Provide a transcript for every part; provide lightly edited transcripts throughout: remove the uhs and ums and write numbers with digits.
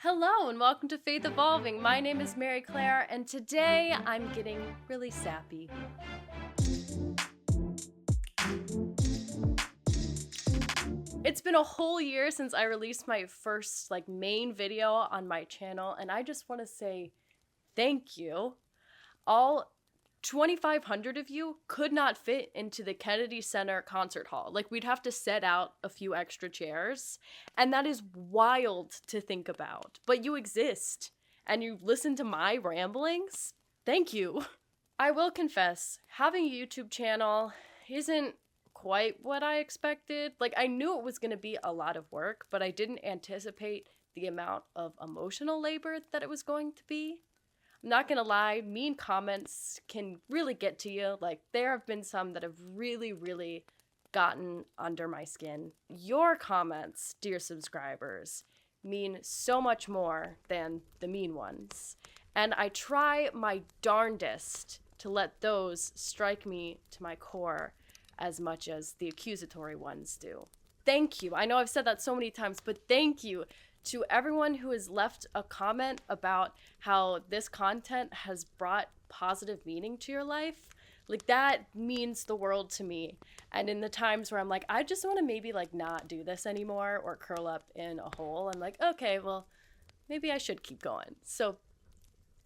Hello and welcome to Faith Evolving. My name is Mary Claire, and today I'm getting really sappy. It's been a whole year since I released my first main video on my channel, and I just want to say thank you. All 2,500 of you could not fit into the Kennedy Center concert hall. We'd have to set out a few extra chairs, and that is wild to think about. But you exist, and you listen to my ramblings. Thank you. I will confess, having a YouTube channel isn't quite what I expected. I knew it was going to be a lot of work, but I didn't anticipate the amount of emotional labor that it was going to be. I'm not gonna lie, mean comments can really get to you. There have been some that have really gotten under my skin. Your comments, dear subscribers, mean so much more than the mean ones. And I try my darndest to let those strike me to my core as much as the accusatory ones do. Thank you. I know I've said that so many times, but thank you to everyone who has left a comment about how this content has brought positive meaning to your life. That means the world to me. And in the times where I'm I just want to maybe not do this anymore or curl up in a hole, I'm okay, well, maybe I should keep going. So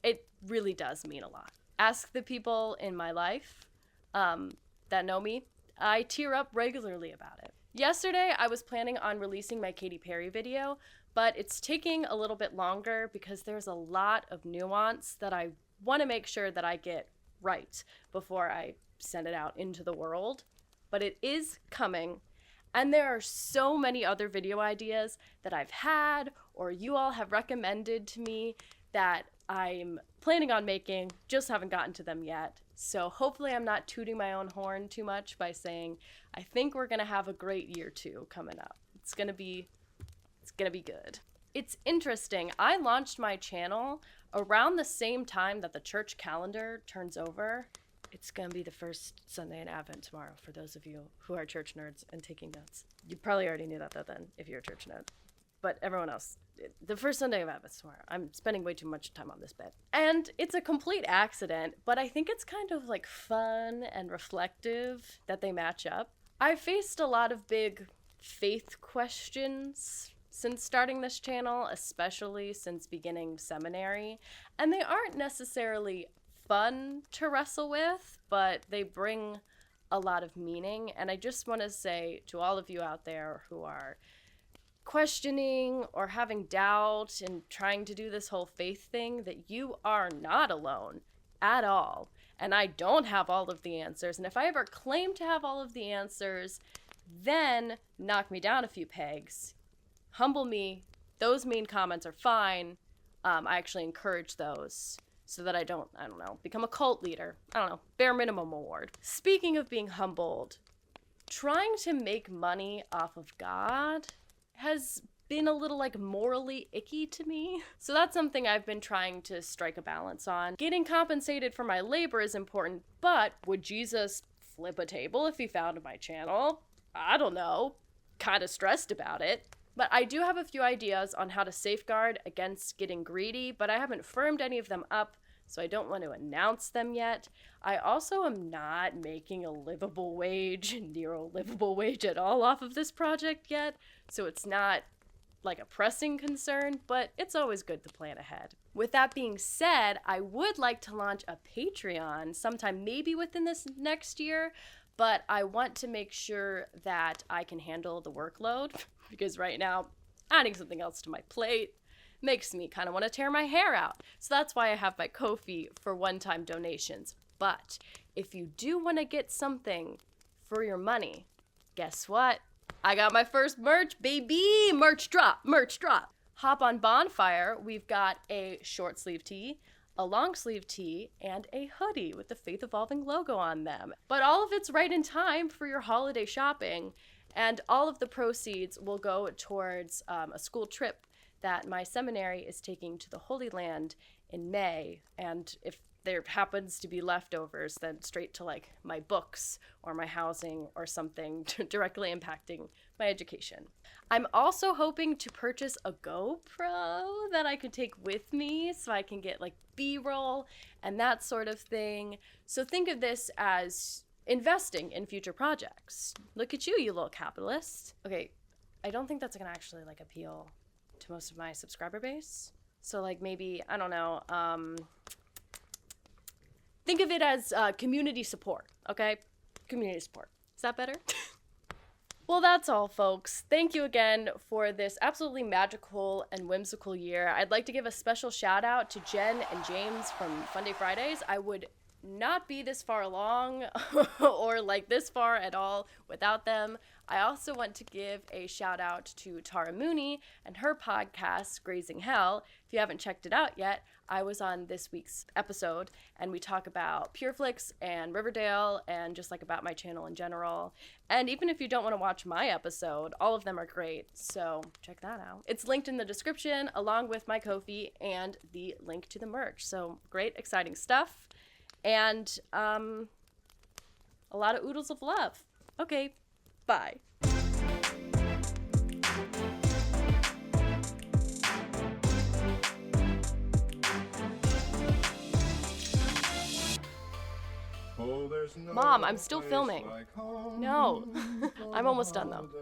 it really does mean a lot. Ask the people in my life that know me. I tear up regularly about it. Yesterday, I was planning on releasing my Katy Perry video, but it's taking a little bit longer because there's a lot of nuance that I want to make sure that I get right before I send it out into the world. But it is coming, and there are so many other video ideas that I've had or you all have recommended to me that I'm planning on making, just haven't gotten to them yet. So hopefully I'm not tooting my own horn too much by saying I think we're gonna have a great year 2 coming up. It's gonna be good. It's interesting. I launched my channel around the same time that the church calendar turns over. It's gonna be the first Sunday in Advent tomorrow for those of you who are church nerds and taking notes. You probably already knew that though then, if you're a church nerd. But everyone else, the first Sunday of Advent tomorrow. I'm spending way too much time on this bed. And it's a complete accident, but I think it's kind of fun and reflective that they match up. I've faced a lot of big faith questions since starting this channel, especially since beginning seminary, and they aren't necessarily fun to wrestle with, but they bring a lot of meaning. And I just want to say to all of you out there who are questioning or having doubt and trying to do this whole faith thing that you are not alone at all. And I don't have all of the answers. And if I ever claim to have all of the answers, then knock me down a few pegs. Humble me. Those mean comments are fine. I actually encourage those so that I don't become a cult leader. Bare minimum award. Speaking of being humbled, trying to make money off of God has been a little morally icky to me. So that's something I've been trying to strike a balance on. Getting compensated for my labor is important, but would Jesus flip a table if he found my channel? I don't know. Kind of stressed about it. But I do have a few ideas on how to safeguard against getting greedy, but I haven't firmed any of them up, so I don't want to announce them yet. I also am not making a livable wage, near a livable wage at all off of this project yet, so it's not a pressing concern, but it's always good to plan ahead. With that being said, I would like to launch a Patreon sometime maybe within this next year, but I want to make sure that I can handle the workload because right now adding something else to my plate makes me kind of want to tear my hair out. So that's why I have my Ko-fi for one-time donations. But if you do want to get something for your money, guess what? I got my first merch, baby! Merch drop! Hop on Bonfire, we've got a short sleeve tee, a long sleeve tee, and a hoodie with the Faith Evolving logo on them. But all of it's right in time for your holiday shopping, and all of the proceeds will go towards a school trip that my seminary is taking to the Holy Land in May. And if there happens to be leftovers, then straight to like my books or my housing or something directly impacting my education. I'm also hoping to purchase a GoPro that I could take with me so I can get like B-roll and that sort of thing. So think of this as investing in future projects. Look at you little capitalist. Okay, I don't think that's gonna actually like appeal to most of my subscriber base. So like maybe, I don't know, think of it as community support, okay? Community support. Is that better? Well, that's all, folks. Thank you again for this absolutely magical and whimsical year. I'd like to give a special shout out to Jen and James from Fun Day Fridays. I would not be this far along or like this far at all without them. I also want to give a shout out to Tara Mooney and her podcast, Grazing Hell. If you haven't checked it out yet, I was on this week's episode and we talk about PureFlix and Riverdale and just like about my channel in general. And even if you don't want to watch my episode, all of them are great. So check that out. It's linked in the description along with my Ko-fi and the link to the merch. So great, exciting stuff. And a lot of oodles of love. Okay, bye. Oh, there's no Mom, I'm still place filming. like home No, on I'm almost done though. holiday.